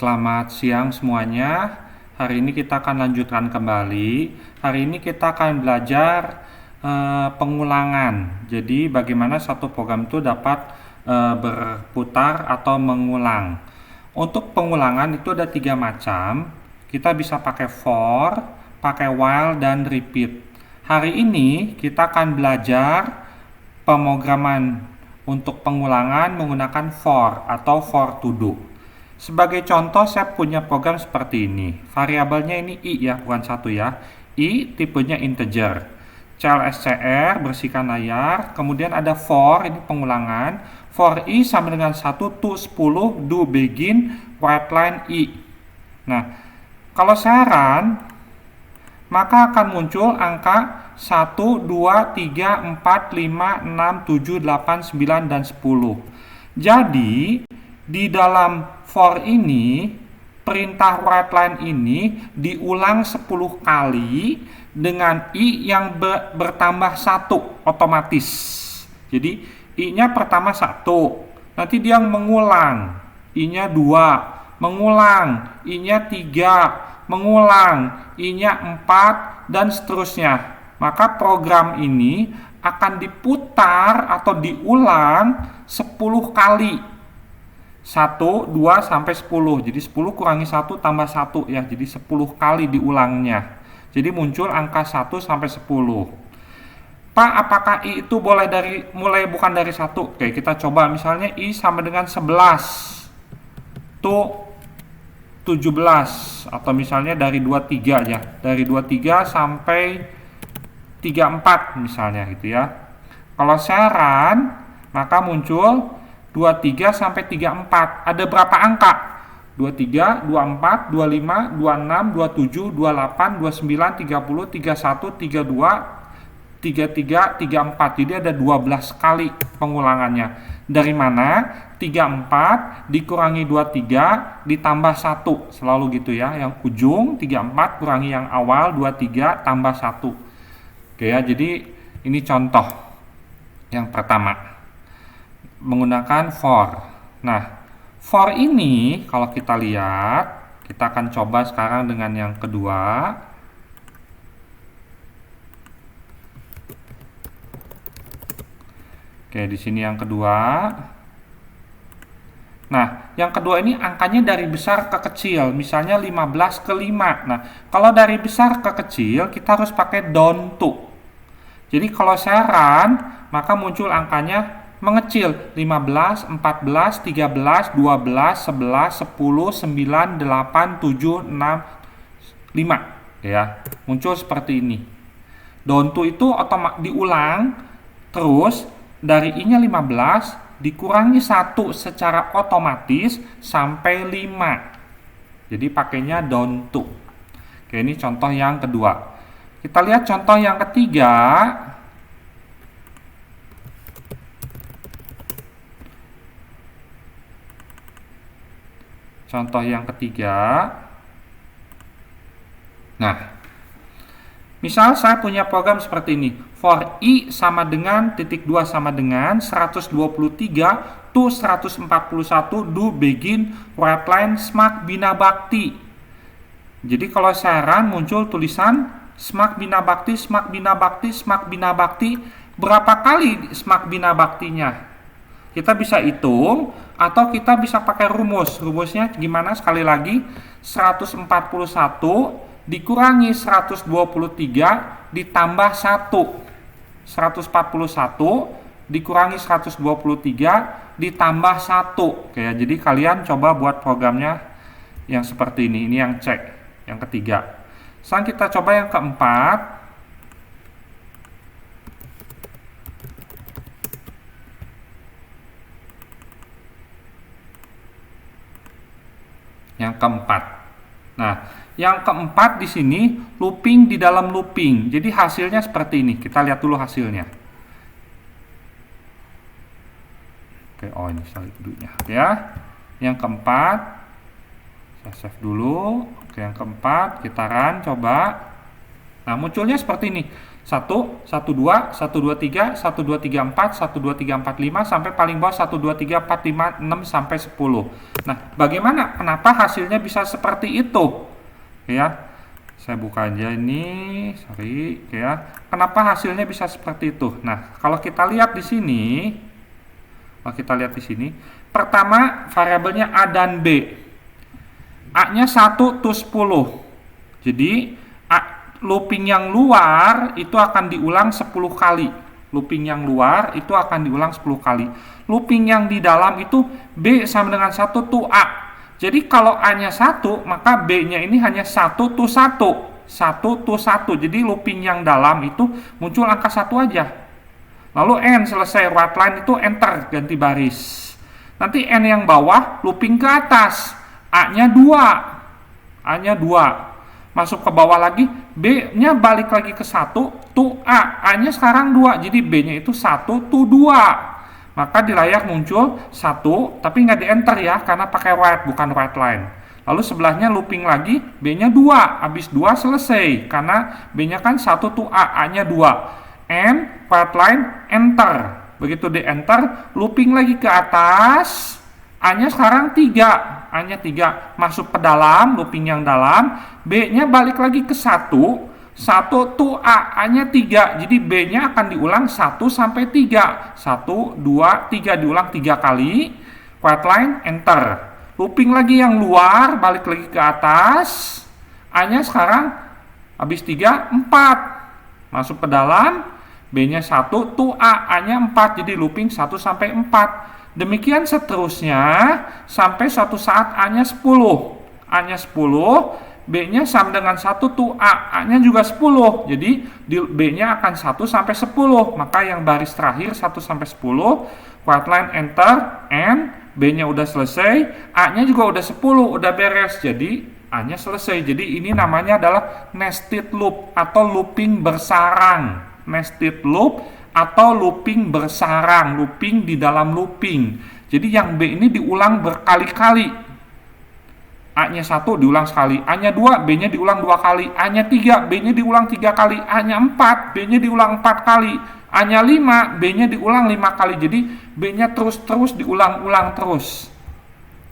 Selamat siang semuanya. Hari ini kita akan lanjutkan kembali. Hari ini kita akan belajar pengulangan. Jadi bagaimana satu program itu dapat berputar atau mengulang. Untuk pengulangan itu ada 3 macam. Kita bisa pakai for, pakai while, dan repeat. Hari ini kita akan belajar pemrograman untuk pengulangan menggunakan for atau for to do. Sebagai contoh, saya punya program seperti ini. Variabelnya ini i ya, bukan 1 ya. I tipenya integer. CLSCR, bersihkan layar. Kemudian ada for, ini pengulangan. For i sama dengan 1 to 10, do begin, write line i. Nah, kalau saya run, maka akan muncul angka 1, 2, 3, 4, 5, 6, 7, 8, 9, dan 10. Jadi, di dalam for ini, perintah write line ini diulang 10 kali dengan i yang bertambah 1 otomatis. Jadi, i-nya pertama 1, nanti dia mengulang, i-nya 2, mengulang, i-nya 3, mengulang, i-nya 4, dan seterusnya. Maka program ini akan diputar atau diulang 10 kali. 1, 2, sampai 10. Jadi 10 kurangi 1 tambah 1 ya. Jadi 10 kali diulangnya. Jadi muncul angka 1 sampai 10. Pak, apakah i itu boleh mulai bukan dari 1? Oke, kita coba misalnya i sama dengan 11. Tuh 17 atau misalnya dari 23 ya. Dari 23 sampai 34 misalnya gitu ya. Kalau saya run, maka muncul 23 sampai 34. Ada berapa angka? 23, 24, 25, 26, 27, 28, 29, 30, 31, 32, 33, 34. Jadi ada 12 kali pengulangannya. Dari mana? 34 dikurangi 23 ditambah 1. Selalu gitu ya. Yang ujung 34 kurangi yang awal 23 tambah 1. Oke ya, jadi ini contoh yang pertama menggunakan for. Nah, for ini kalau kita lihat, kita akan coba sekarang dengan yang kedua. Oke, di sini yang kedua. Nah, yang kedua ini angkanya dari besar ke kecil, misalnya 15 ke 5. Nah, kalau dari besar ke kecil, kita harus pakai down to. Jadi kalau saya run, maka muncul angkanya mengecil, 15, 14, 13, 12, 11, 10, 9, 8, 7, 6, 5 ya. Muncul seperti ini. Down to itu otomatis diulang terus dari i-nya 15 dikurangi 1 secara otomatis sampai 5. Jadi pakainya down to. Oke, ini contoh yang kedua. Kita lihat contoh yang ketiga. Contoh yang ketiga. Nah, misal saya punya program seperti ini. For i sama dengan titik 2 sama dengan 123 to 141 do begin write line Smak Bina Bakti. Jadi kalau saya run muncul tulisan Smak Bina Bakti, Smak Bina Bakti, Smak Bina Bakti. Berapa kali Smak Bina Baktinya? Kita bisa hitung atau kita bisa pakai rumus. Rumusnya gimana? Sekali lagi, 141 dikurangi 123 ditambah 1. 141 dikurangi 123 ditambah 1. Oke ya, jadi kalian coba buat programnya yang seperti ini. Ini yang cek, yang ketiga. Sekarang kita coba yang keempat. Yang keempat. Nah, yang keempat di sini looping di dalam looping. Jadi hasilnya seperti ini. Kita lihat dulu hasilnya. Oke, oh ini salib dulunya ya. Yang keempat saya save dulu. Oke, yang keempat kita run coba. Nah, munculnya seperti ini. 1, 1, 2, 1, 2, 3, 1, 2, 3, 4, 1, 2, 3, 4, 5, sampai paling bawah 1, 2, 3, 4, 5, 6, sampai 10. Nah, bagaimana? Kenapa hasilnya bisa seperti itu? Ya, saya buka aja ini, sorry, ya. Kenapa hasilnya bisa seperti itu? Nah, kalau kita lihat di sini, pertama variabelnya A dan B. A-nya 1 to 10. Jadi, looping yang luar itu akan diulang 10 kali. Looping yang luar itu akan diulang 10 kali. Looping yang di dalam itu B sama dengan 1 to A. Jadi kalau A-nya 1, maka B-nya ini hanya 1 to 1. 1 to 1. Jadi looping yang dalam itu muncul angka 1 aja. Lalu N selesai, right line itu enter, ganti baris. Nanti N yang bawah looping ke atas. A-nya 2. A-nya 2. Masuk ke bawah lagi, B-nya balik lagi ke 1 to A. A-nya sekarang 2, jadi B-nya itu 1 to 2. Maka di layar muncul 1, tapi nggak di enter ya, karena pakai right, bukan right line. Lalu sebelahnya looping lagi, B-nya 2, habis 2 selesai, karena B-nya kan 1 to A, A-nya 2. And right line, enter. Begitu di enter, looping lagi ke atas, A-nya sekarang 3. A-nya 3 masuk ke dalam, looping yang dalam, B-nya balik lagi ke 1 to A, A-nya 3, jadi B-nya akan diulang 1 sampai 3, 1, 2, 3, diulang 3 kali, right line, enter. Looping lagi yang luar, balik lagi ke atas, A-nya sekarang habis 3, 4, masuk ke dalam, B-nya 1 to A, A-nya 4, jadi looping 1 sampai 4. Demikian seterusnya sampai suatu saat A-nya 10. A-nya 10, B-nya sama dengan 1 to A, A-nya juga 10. Jadi B-nya akan 1 sampai 10. Maka yang baris terakhir 1 sampai 10, right line enter, and B-nya udah selesai, A-nya juga udah 10, udah beres. Jadi A-nya selesai. Jadi ini namanya adalah nested loop atau looping bersarang. Nested loop atau looping bersarang, looping di dalam looping. Jadi yang B ini diulang berkali-kali. A-nya 1 diulang sekali, A-nya 2, B-nya diulang 2 kali, A-nya 3, B-nya diulang 3 kali, A-nya 4, B-nya diulang 4 kali, A-nya 5, B-nya diulang 5 kali. Jadi B-nya terus-terus diulang-ulang terus.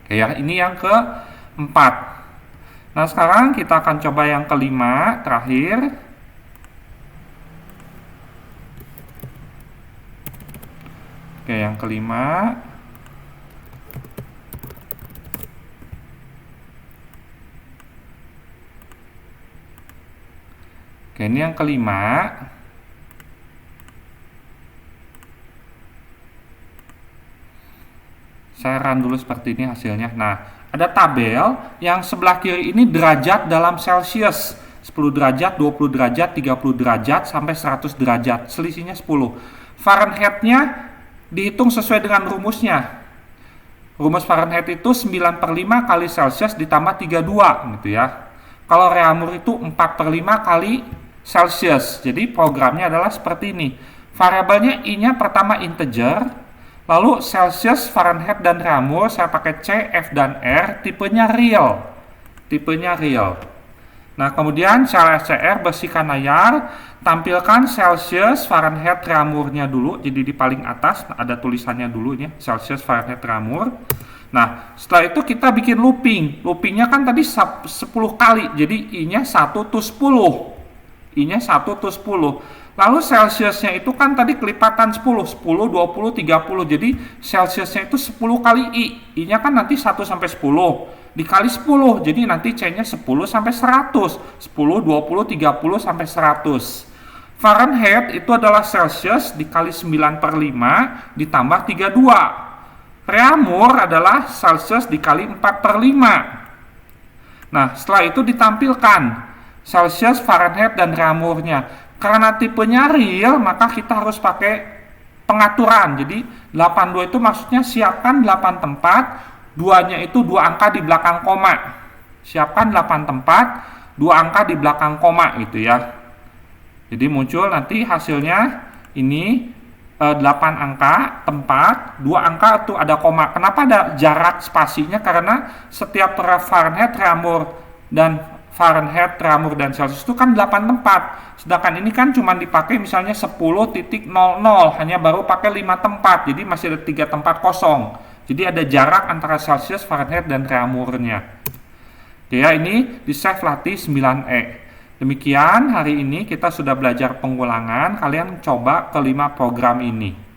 Oke ya, ini yang keempat. Nah, sekarang kita akan coba yang kelima, terakhir. Oke, yang kelima. Oke, ini yang kelima. Saya run dulu seperti ini hasilnya. Nah, ada tabel yang sebelah kiri ini derajat dalam Celsius. 10 derajat, 20 derajat, 30 derajat, sampai 100 derajat. Selisihnya 10. Fahrenheit-nya dihitung sesuai dengan rumusnya. Rumus Fahrenheit itu 9/5 kali Celsius ditambah 32 gitu ya. Kalau Reaumur itu 4/5 kali Celsius. Jadi programnya adalah seperti ini. Variabelnya I-nya pertama integer, lalu Celsius, Fahrenheit, dan Reaumur saya pakai C, F, dan R, tipenya real. Tipenya real. Nah, kemudian cara SCR, bersihkan layar, tampilkan Celsius, Fahrenheit, Reaumurnya dulu. Jadi di paling atas ada tulisannya dulu ya, Celsius, Fahrenheit, Reaumur. Nah, setelah itu kita bikin looping. Loopingnya kan tadi 10 kali, jadi I-nya 1 to 10. I-nya 1 to 10. Lalu Celsiusnya itu kan tadi kelipatan 10, 10, 20, 30. Jadi Celsiusnya itu 10 kali I. I-nya kan nanti 1 sampai 10. Dikali 10, jadi nanti C-nya 10 sampai 100. 10, 20, 30, sampai 100. Fahrenheit itu adalah Celsius dikali 9/5 ditambah 32. Reaumur adalah Celsius dikali 4/5. Nah, setelah itu ditampilkan Celsius, Fahrenheit, dan Reaumurnya. Karena tipenya real, maka kita harus pakai pengaturan. Jadi 82 itu maksudnya siapkan 8 tempat, 2-nya itu 2 angka di belakang koma. Siapkan 8 tempat, 2 angka di belakang koma gitu ya. Jadi muncul nanti hasilnya ini 8 angka tempat, 2 angka itu ada koma. Kenapa ada jarak spasinya? Karena setiap Fahrenheit, Reaumur, dan Fahrenheit, Reaumur, dan Celsius itu kan 8 tempat. Sedangkan ini kan cuma dipakai misalnya 10.00, hanya baru pakai 5 tempat. Jadi masih ada 3 tempat kosong. Jadi ada jarak antara Celsius, Fahrenheit, dan Reaumurnya. Oke ya, ini di Chef Latih 9E. Demikian hari ini kita sudah belajar pengulangan. Kalian coba kelima program ini.